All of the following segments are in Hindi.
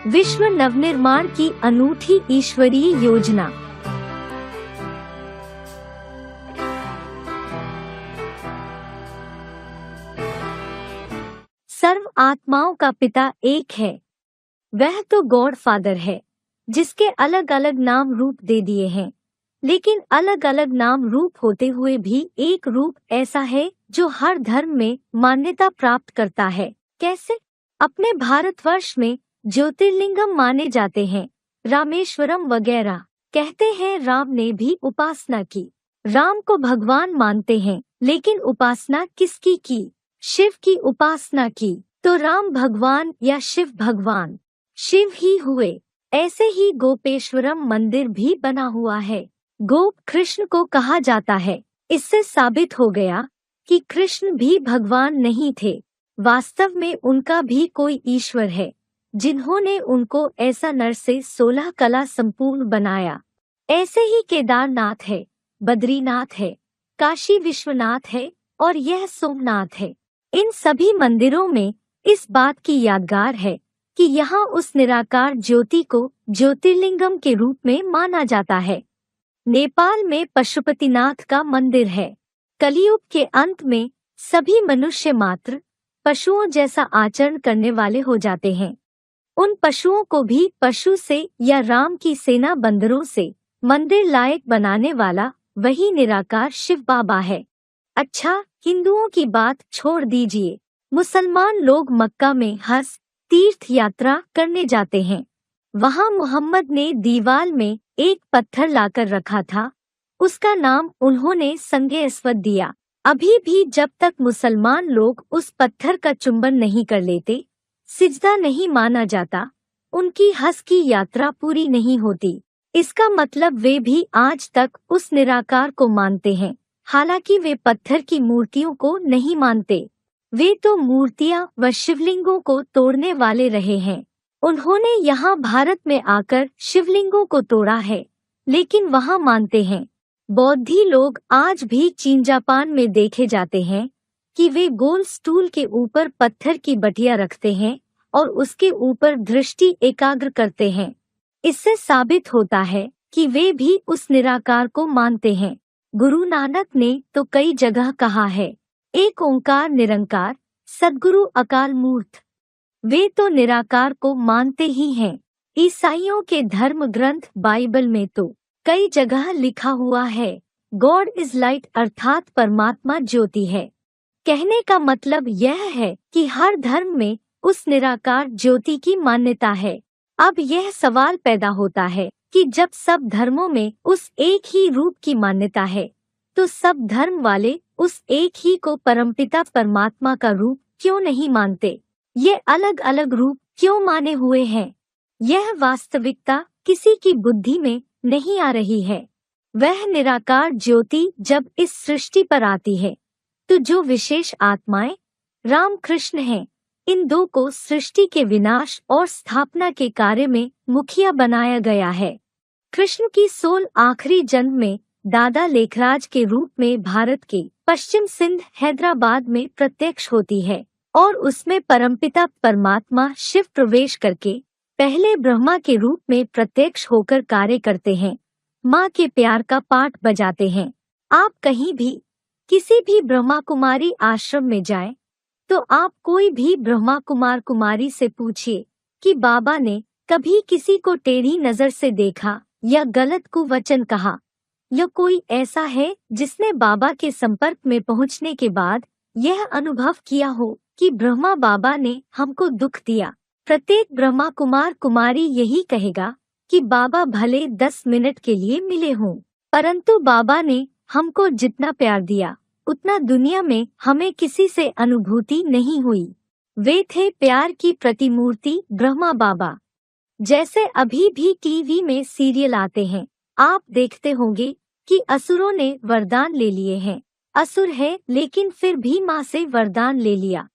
विश्व नवनिर्माण की अनूठी ईश्वरीय योजना। सर्व आत्माओं का पिता एक है, वह तो गॉड फादर है, जिसके अलग अलग नाम रूप दे दिए हैं, लेकिन अलग अलग नाम रूप होते हुए भी एक रूप ऐसा है जो हर धर्म में मान्यता प्राप्त करता है। कैसे? अपने भारतवर्ष में ज्योतिर्लिंगम माने जाते हैं, रामेश्वरम वगैरह। कहते हैं राम ने भी उपासना की। राम को भगवान मानते हैं, लेकिन उपासना किसकी की? शिव की उपासना की, तो राम भगवान या शिव भगवान शिव ही हुए। ऐसे ही गोपेश्वरम मंदिर भी बना हुआ है। गोप कृष्ण को कहा जाता है। इससे साबित हो गया कि कृष्ण भी भगवान नहीं थे, वास्तव में उनका भी कोई ईश्वर है, जिन्होंने उनको ऐसा नर से 16 कला संपूर्ण बनाया। ऐसे ही केदारनाथ है, बद्रीनाथ है, काशी विश्वनाथ है और यह सोमनाथ है। इन सभी मंदिरों में इस बात की यादगार है कि यहाँ उस निराकार ज्योति को ज्योतिर्लिंगम के रूप में माना जाता है। नेपाल में पशुपतिनाथ का मंदिर है। कलियुग के अंत में सभी मनुष्य मात्र पशुओं जैसा आचरण करने वाले हो जाते हैं। उन पशुओं को भी पशु से या राम की सेना बंदरों से मंदिर लायक बनाने वाला वही निराकार शिव बाबा है। अच्छा, हिंदुओं की बात छोड़ दीजिए। मुसलमान लोग मक्का में हज तीर्थ यात्रा करने जाते हैं। वहाँ मुहम्मद ने दीवाल में एक पत्थर लाकर रखा था, उसका नाम उन्होंने संगे अस्वद दिया। अभी भी जब तक मुसलमान लोग उस पत्थर का चुंबन नहीं कर लेते, सिजदा नहीं माना जाता, उनकी हज की यात्रा पूरी नहीं होती। इसका मतलब वे भी आज तक उस निराकार को मानते हैं, हालांकि वे पत्थर की मूर्तियों को नहीं मानते। वे तो मूर्तियां व शिवलिंगों को तोड़ने वाले रहे हैं। उन्होंने यहाँ भारत में आकर शिवलिंगों को तोड़ा है, लेकिन वहाँ मानते हैं। बौद्धि लोग आज भी चीन जापान में देखे जाते हैं कि वे गोल स्टूल के ऊपर पत्थर की बटिया रखते हैं और उसके ऊपर दृष्टि एकाग्र करते हैं। इससे साबित होता है कि वे भी उस निराकार को मानते हैं। गुरु नानक ने तो कई जगह कहा है, एक ओंकार निरंकार सद्गुरु अकाल मूर्त। वे तो निराकार को मानते ही हैं। ईसाइयों के धर्म ग्रंथ बाइबल में तो कई जगह लिखा हुआ है, गॉड इज लाइट, अर्थात परमात्मा ज्योति है। कहने का मतलब यह है कि हर धर्म में उस निराकार ज्योति की मान्यता है। अब यह सवाल पैदा होता है कि जब सब धर्मों में उस एक ही रूप की मान्यता है, तो सब धर्म वाले उस एक ही को परमपिता परमात्मा का रूप क्यों नहीं मानते? ये अलग अलग रूप क्यों माने हुए हैं? यह वास्तविकता किसी की बुद्धि में नहीं आ रही है। वह निराकार ज्योति जब इस सृष्टि पर आती है, तो जो विशेष आत्माएं राम कृष्ण हैं, इन दो को सृष्टि के विनाश और स्थापना के कार्य में मुखिया बनाया गया है। कृष्ण की सोल आखिरी जन्म में दादा लेखराज के रूप में भारत के पश्चिम सिंध हैदराबाद में प्रत्यक्ष होती है और उसमें परमपिता परमात्मा शिव प्रवेश करके पहले ब्रह्मा के रूप में प्रत्यक्ष होकर कार्य करते हैं, माँ के प्यार का पाठ बजाते हैं। आप कहीं भी किसी भी ब्रह्मा कुमारी आश्रम में जाएं, तो आप कोई भी ब्रह्मा कुमार कुमारी से पूछिए कि बाबा ने कभी किसी को टेढ़ी नजर से देखा या गलत कुवचन कहा, या कोई ऐसा है जिसने बाबा के संपर्क में पहुंचने के बाद यह अनुभव किया हो कि ब्रह्मा बाबा ने हमको दुख दिया। प्रत्येक ब्रह्मा कुमार कुमारी यही कहेगा कि बाबा भले 10 मिनट के लिए मिले हों, परंतु बाबा ने हमको जितना प्यार दिया उतना दुनिया में हमें किसी से अनुभूति नहीं हुई। वे थे प्यार की प्रतिमूर्ति ब्रह्मा बाबा। जैसे अभी भी टीवी में सीरियल आते हैं, आप देखते होंगे कि असुरों ने वरदान ले लिए हैं। असुर है लेकिन फिर भी माँ से वरदान ले लिया।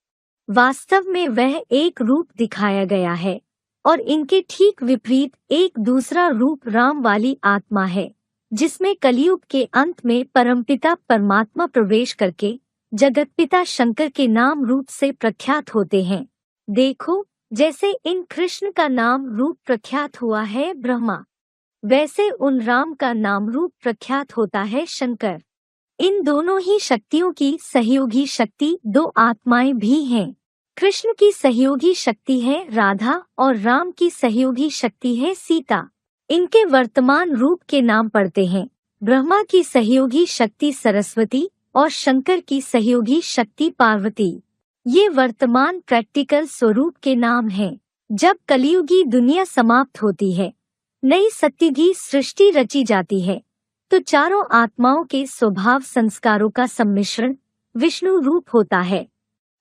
वास्तव में वह एक रूप दिखाया गया है और इनके ठीक विपरीत एक दूसरा रूप राम वाली आत्मा है, जिसमें कलियुग के अंत में परमपिता परमात्मा प्रवेश करके जगतपिता शंकर के नाम रूप से प्रख्यात होते हैं। देखो, जैसे इन कृष्ण का नाम रूप प्रख्यात हुआ है ब्रह्मा, वैसे उन राम का नाम रूप प्रख्यात होता है शंकर। इन दोनों ही शक्तियों की सहयोगी शक्ति दो आत्माएं भी हैं। कृष्ण की सहयोगी शक्ति है राधा और राम की सहयोगी शक्ति है सीता। इनके वर्तमान रूप के नाम पड़ते हैं। ब्रह्मा की सहयोगी शक्ति सरस्वती और शंकर की सहयोगी शक्ति पार्वती। ये वर्तमान प्रैक्टिकल स्वरूप के नाम हैं। जब कलियुगी दुनिया समाप्त होती है, नई सत्युगी सृष्टि रची जाती है, तो चारों आत्माओं के स्वभाव संस्कारों का सम्मिश्रण विष्णु रूप होता है।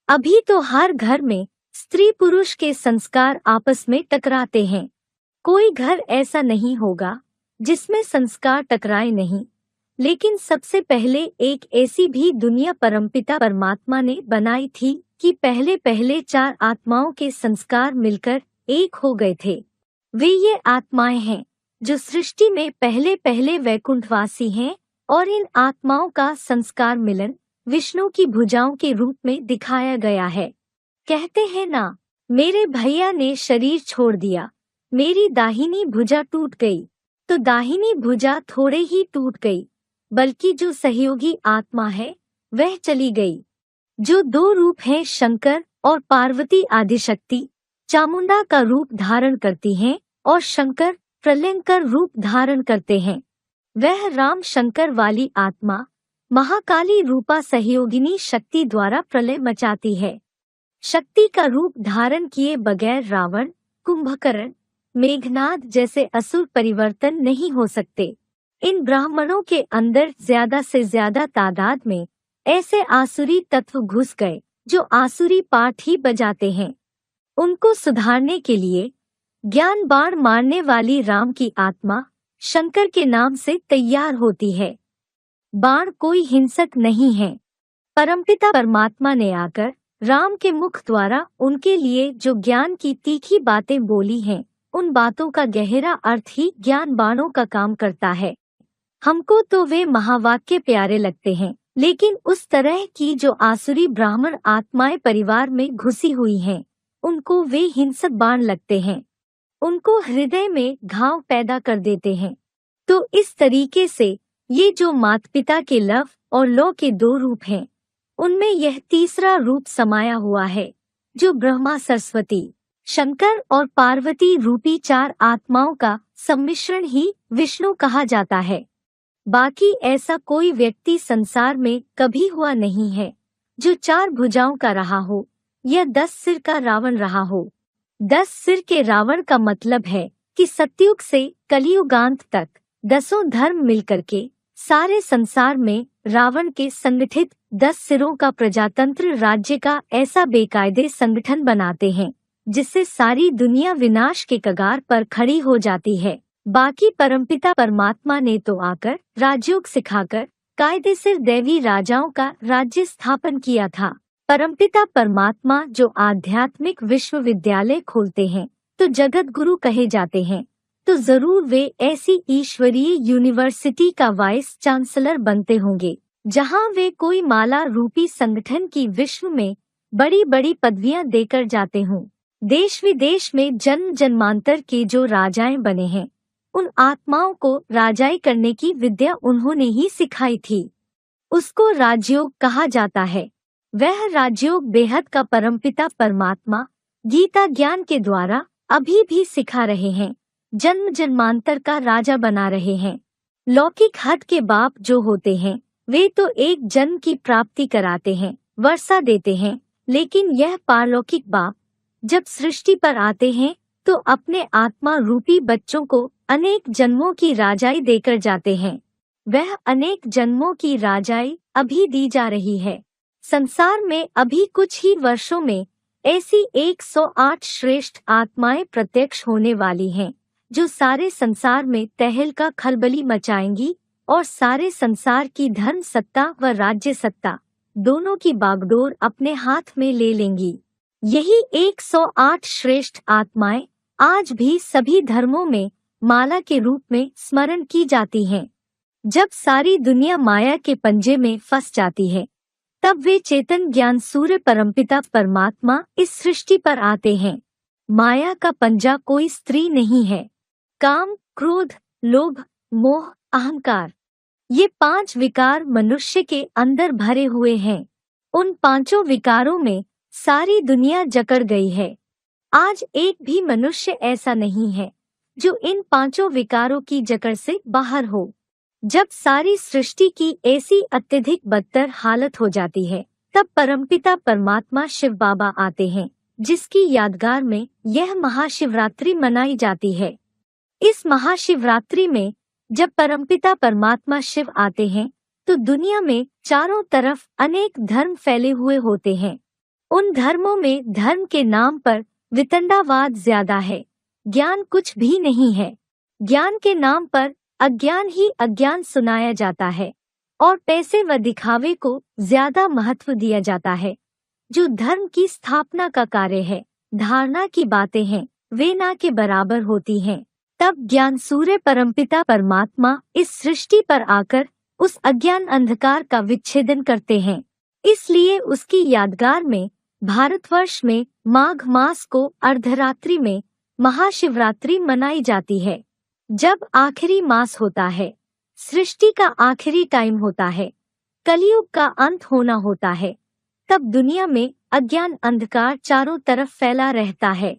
अभी तो हर घर में स्त्री पुरुष के संस्कार आपस में टकराते हैं। कोई घर ऐसा नहीं होगा जिसमें संस्कार टकराए नहीं, लेकिन सबसे पहले एक ऐसी भी दुनिया परमपिता परमात्मा ने बनाई थी कि पहले पहले चार आत्माओं के संस्कार मिलकर एक हो गए थे। वे ये आत्माएं हैं जो सृष्टि में पहले पहले वैकुंठवासी हैं, और इन आत्माओं का संस्कार मिलन विष्णु की भुजाओं के रूप में दिखाया गया है। कहते हैं ना, मेरे भैया ने शरीर छोड़ दिया, मेरी दाहिनी भुजा टूट गई। तो दाहिनी भुजा थोड़े ही टूट गई, बल्कि जो सहयोगी आत्मा है वह चली गई। जो दो रूप हैं शंकर और पार्वती आदिशक्ति चामुंडा का रूप धारण करती हैं और शंकर प्रलयंकर रूप धारण करते हैं। वह राम शंकर वाली आत्मा महाकाली रूपा सहयोगिनी शक्ति द्वारा प्रलय मचाती है। शक्ति का रूप धारण किए बगैर रावण, कुंभकर्ण, मेघनाद जैसे असुर परिवर्तन नहीं हो सकते। इन ब्राह्मणों के अंदर ज्यादा से ज्यादा तादाद में ऐसे आसुरी तत्व घुस गए जो आसुरी पाठ ही बजाते हैं। उनको सुधारने के लिए ज्ञान बाण मारने वाली राम की आत्मा शंकर के नाम से तैयार होती है। बाण कोई हिंसक नहीं है। परमपिता परमात्मा ने आकर राम के मुख द्वारा उनके लिए जो ज्ञान की तीखी बातें बोली हैं, उन बातों का गहरा अर्थ ही ज्ञान बाणों का काम करता है। हमको तो वे महावाक्य प्यारे लगते हैं, लेकिन उस तरह की जो आसुरी ब्राह्मण आत्माएं परिवार में घुसी हुई हैं, उनको वे हिंसक बाण लगते हैं, उनको हृदय में घाव पैदा कर देते हैं। तो इस तरीके से ये जो माता पिता के लव और लौ के दो रूप हैं, उनमें यह तीसरा रूप समाया हुआ है, जो ब्रह्मा सरस्वती शंकर और पार्वती रूपी चार आत्माओं का सम्मिश्रण ही विष्णु कहा जाता है। बाकी ऐसा कोई व्यक्ति संसार में कभी हुआ नहीं है जो चार भुजाओं का रहा हो या 10 सिर का रावण रहा हो। 10 सिर के रावण का मतलब है कि सतयुग से कलियुगांत तक 10 धर्म मिलकर के सारे संसार में रावण के संगठित 10 सिरों का प्रजातंत्र राज्य का ऐसा बेकायदे संगठन बनाते हैं जिससे सारी दुनिया विनाश के कगार पर खड़ी हो जाती है। बाकी परमपिता परमात्मा ने तो आकर राजयोग सिखाकर कायदे से दैवी राजाओं का राज्य स्थापन किया था। परमपिता परमात्मा जो आध्यात्मिक विश्वविद्यालय खोलते हैं तो जगत गुरु कहे जाते हैं, तो जरूर वे ऐसी ईश्वरीय यूनिवर्सिटी का वाइस चांसलर बनते होंगे जहां वे कोई माला रूपी संगठन की विश्व में बड़ी बड़ी पदवियां देकर जाते हों। देश विदेश में जन्म जन्मांतर के जो राजाएं बने हैं, उन आत्माओं को राजाई करने की विद्या उन्होंने ही सिखाई थी। उसको राजयोग कहा जाता है। वह राजयोग बेहद का परमपिता परमात्मा गीता ज्ञान के द्वारा अभी भी सिखा रहे हैं, जन्म जन्मांतर का राजा बना रहे हैं। लौकिक हद के बाप जो होते हैं वे तो एक जन्म की प्राप्ति कराते हैं, वर्षा देते हैं, लेकिन यह पारलौकिक बाप जब सृष्टि पर आते हैं तो अपने आत्मा रूपी बच्चों को अनेक जन्मों की राजाई देकर जाते हैं। वह अनेक जन्मों की राजाई अभी दी जा रही है। संसार में अभी कुछ ही वर्षों में ऐसी 108 श्रेष्ठ आत्माएं प्रत्यक्ष होने वाली हैं जो सारे संसार में तहलका खलबली मचाएंगी और सारे संसार की धर्म सत्ता व राज्य सत्ता दोनों की बागडोर अपने हाथ में ले लेंगी। यही 108 श्रेष्ठ आत्माएं आज भी सभी धर्मों में माला के रूप में स्मरण की जाती हैं। जब सारी दुनिया माया के पंजे में फंस जाती है, तब वे चेतन ज्ञान सूर्य परमपिता परमात्मा इस सृष्टि पर आते हैं। माया का पंजा कोई स्त्री नहीं है। काम, क्रोध, लोभ, मोह, अहंकार, ये 5 विकार मनुष्य के अंदर भरे हुए हैं। उन 5 विकारों में सारी दुनिया जकड़ गई है। आज एक भी मनुष्य ऐसा नहीं है जो इन 5 विकारों की जकड़ से बाहर हो। जब सारी सृष्टि की ऐसी अत्यधिक बदतर हालत हो जाती है, तब परमपिता परमात्मा शिव बाबा आते हैं, जिसकी यादगार में यह महाशिवरात्रि मनाई जाती है। इस महाशिवरात्रि में जब परमपिता परमात्मा शिव आते हैं, तो दुनिया में चारों तरफ अनेक धर्म फैले हुए होते हैं। उन धर्मों में धर्म के नाम पर वितंडावाद ज्यादा है, ज्ञान कुछ भी नहीं है। ज्ञान के नाम पर अज्ञान ही अज्ञान सुनाया जाता है और पैसे व दिखावे को ज्यादा महत्व दिया जाता है। जो धर्म की स्थापना का कार्य है, धारणा की बातें हैं, वे ना के बराबर होती हैं। तब ज्ञान सूर्य परमपिता परमात्मा इस सृष्टि पर आकर उस अज्ञान अंधकार का विच्छेदन करते हैं। इसलिए उसकी यादगार में भारतवर्ष में माघ मास को अर्धरात्रि में महाशिवरात्रि मनाई जाती है। जब आखिरी मास होता है, सृष्टि का आखिरी टाइम होता है, कलयुग का अंत होना होता है, तब दुनिया में अज्ञान अंधकार चारों तरफ फैला रहता है।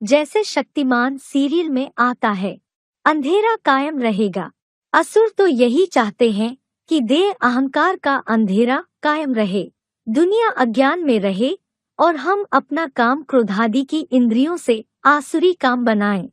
जैसे शक्तिमान सीरियल में आता है, अंधेरा कायम रहेगा। असुर तो यही चाहते हैं कि देह अहंकार का अंधेरा कायम रहे, दुनिया अज्ञान में रहे और हम अपना काम क्रोधादि की इंद्रियों से आसुरी काम बनाएं।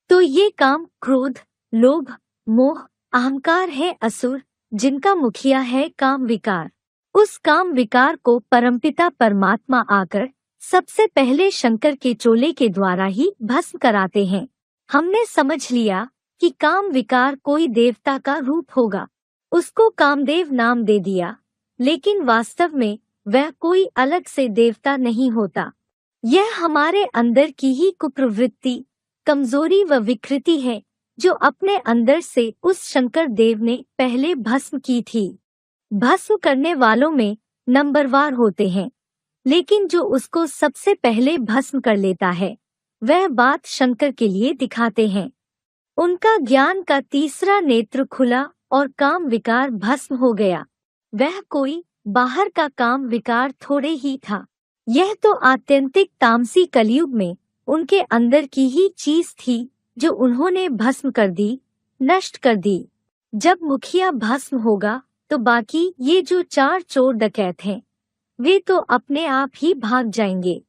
तो ये काम क्रोध, लोभ, मोह, अहंकार है असुर, जिनका मुखिया है काम विकार। उस काम विकार को परमपिता परमात्मा आकर सबसे पहले शंकर के चोले के द्वारा ही भस्म कराते हैं। हमने समझ लिया कि काम विकार कोई देवता का रूप होगा, उसको कामदेव नाम दे दिया, लेकिन वास्तव में वह कोई अलग से देवता नहीं होता। यह हमारे अंदर की ही कुप्रवृत्ति, कमजोरी व विकृति है, जो अपने अंदर से उस शंकर देव ने पहले भस्म की थी। भस्म करने वालों में नंबरवार होते हैं, लेकिन जो उसको सबसे पहले भस्म कर लेता है, वह बात शंकर के लिए दिखाते हैं। उनका ज्ञान का तीसरा नेत्र खुला और काम विकार भस्म हो गया। वह कोई बाहर का काम विकार थोड़े ही था, यह तो आत्यंतिक तामसी कलयुग में उनके अंदर की ही चीज थी, जो उन्होंने भस्म कर दी, नष्ट कर दी। जब मुखिया भस्म होगा तो बाकी ये जो 4 चोर डकैत हैं, वे तो अपने आप ही भाग जाएंगे।